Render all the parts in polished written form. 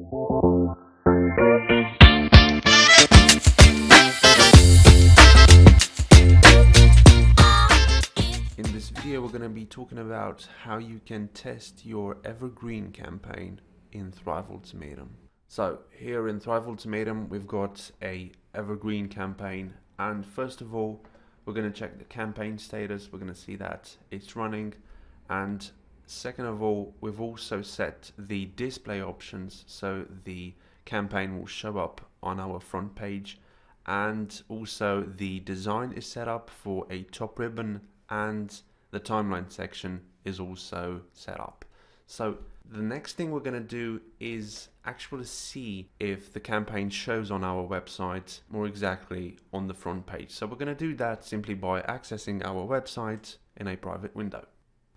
In this video, we're going to be talking about how you can test your Evergreen campaign in Thrive Ultimatum. So here in Thrive Ultimatum, we've got a Evergreen campaign, and first of all, we're going to check the campaign status. We're going to see that it's running, and second of all, we've also set the display options so the campaign will show up on our front page, and also the design is set up for a top ribbon, and the timeline section is also set up. So the next thing we're going to do is actually see if the campaign shows on our website, more exactly on the front page. So we're going to do that simply by accessing our website in a private window.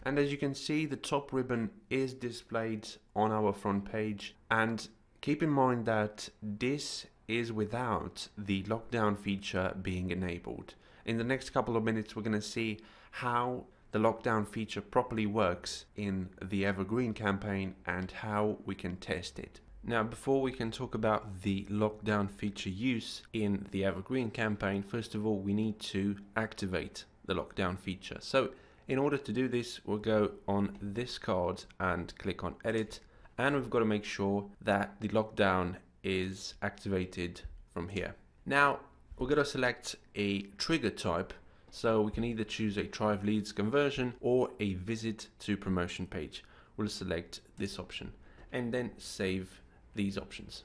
And as you can see, the top ribbon is displayed on our front page, and keep in mind that this is without the lockdown feature being enabled. In the next couple of minutes, we're going to see how the lockdown feature properly works in the Evergreen campaign and how we can test it. Now, before we can talk about the lockdown feature use in the Evergreen campaign, first of all, we need to activate the lockdown feature. So in order to do this, we'll go on this card and click on edit, and we've got to make sure that the lockdown is activated from here. Now, we're going to select a trigger type. So we can either choose a Thrive leads conversion or a visit to promotion page. We'll select this option and then save these options.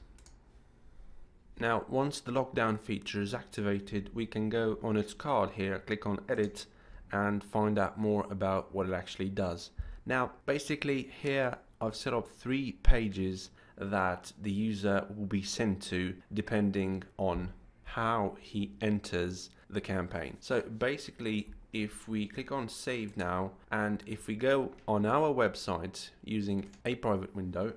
Now, once the lockdown feature is activated, we can go on its card here, click on edit, and find out more about what it actually does. Now, basically here I've set up 3 pages that the user will be sent to depending on how he enters the campaign. So basically, if we click on save now, and if we go on our website using a private window,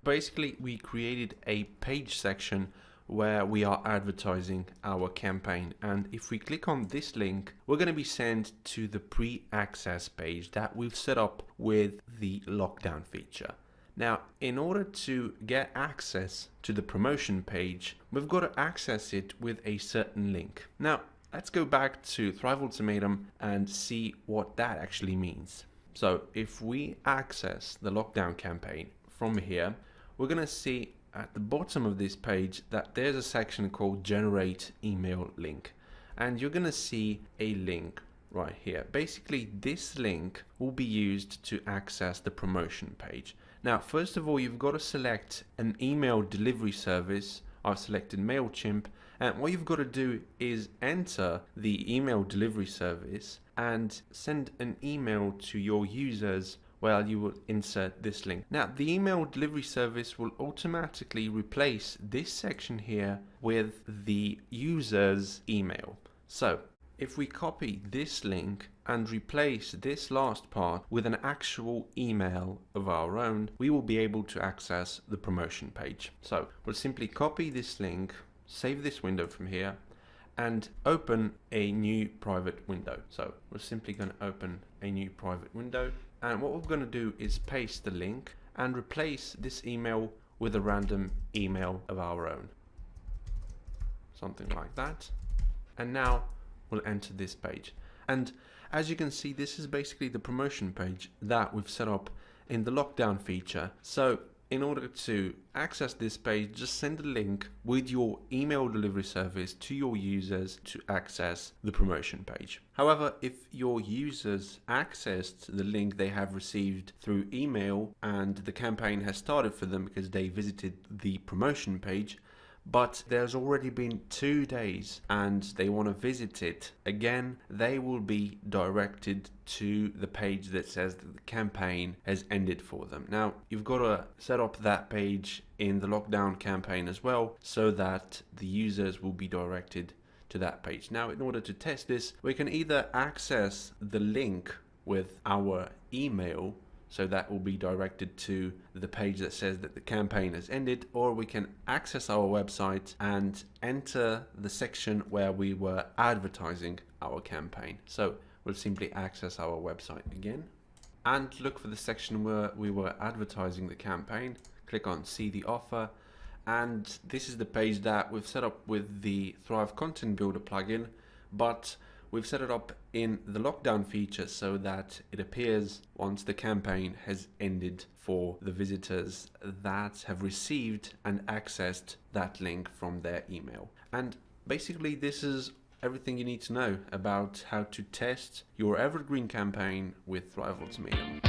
basically we created a page section where we are advertising our campaign. And if we click on this link, we're going to be sent to the pre-access page that we've set up with the lockdown feature. Now, in order to get access to the promotion page, we've got to access it with a certain link. Now, let's go back to Thrive Ultimatum and see what that actually means. So if we access the lockdown campaign from here, we're going to see at the bottom of this page that there's a section called Generate Email Link. And you're going to see a link right here. Basically, this link will be used to access the promotion page. Now, first of all, you've got to select an email delivery service. I've selected MailChimp, and what you've got to do is enter the email delivery service and send an email to your users where you will insert this link. Now, the email delivery service will automatically replace this section here with the user's email. So if we copy this link and replace this last part with an actual email of our own, we will be able to access the promotion page. So we'll simply copy this link, save this window from here, and open a new private window. So we're simply going to open a new private window, and what we're going to do is paste the link and replace this email with a random email of our own. Something like that. And now we'll enter this page. And as you can see, this is basically the promotion page that we've set up in the lockdown feature. So in order to access this page, just send a link with your email delivery service to your users to access the promotion page. However, if your users accessed the link they have received through email and the campaign has started for them because they visited the promotion page, but there's already been 2 days and they want to visit it again, they will be directed to the page that says that the campaign has ended for them. Now, you've got to set up that page in the lockdown campaign as well so that the users will be directed to that page. Now, in order to test this, we can either access the link with our email, so that will be directed to the page that says that the campaign has ended, or we can access our website and enter the section where we were advertising our campaign. So we'll simply access our website again and look for the section where we were advertising the campaign. Click on see the offer, And this is the page that we've set up with the Thrive Content Builder plugin, but we've set it up in the lockdown feature so that it appears once the campaign has ended for the visitors that have received and accessed that link from their email. And basically this is everything you need to know about how to test your Evergreen campaign with Thrive Ultimatum.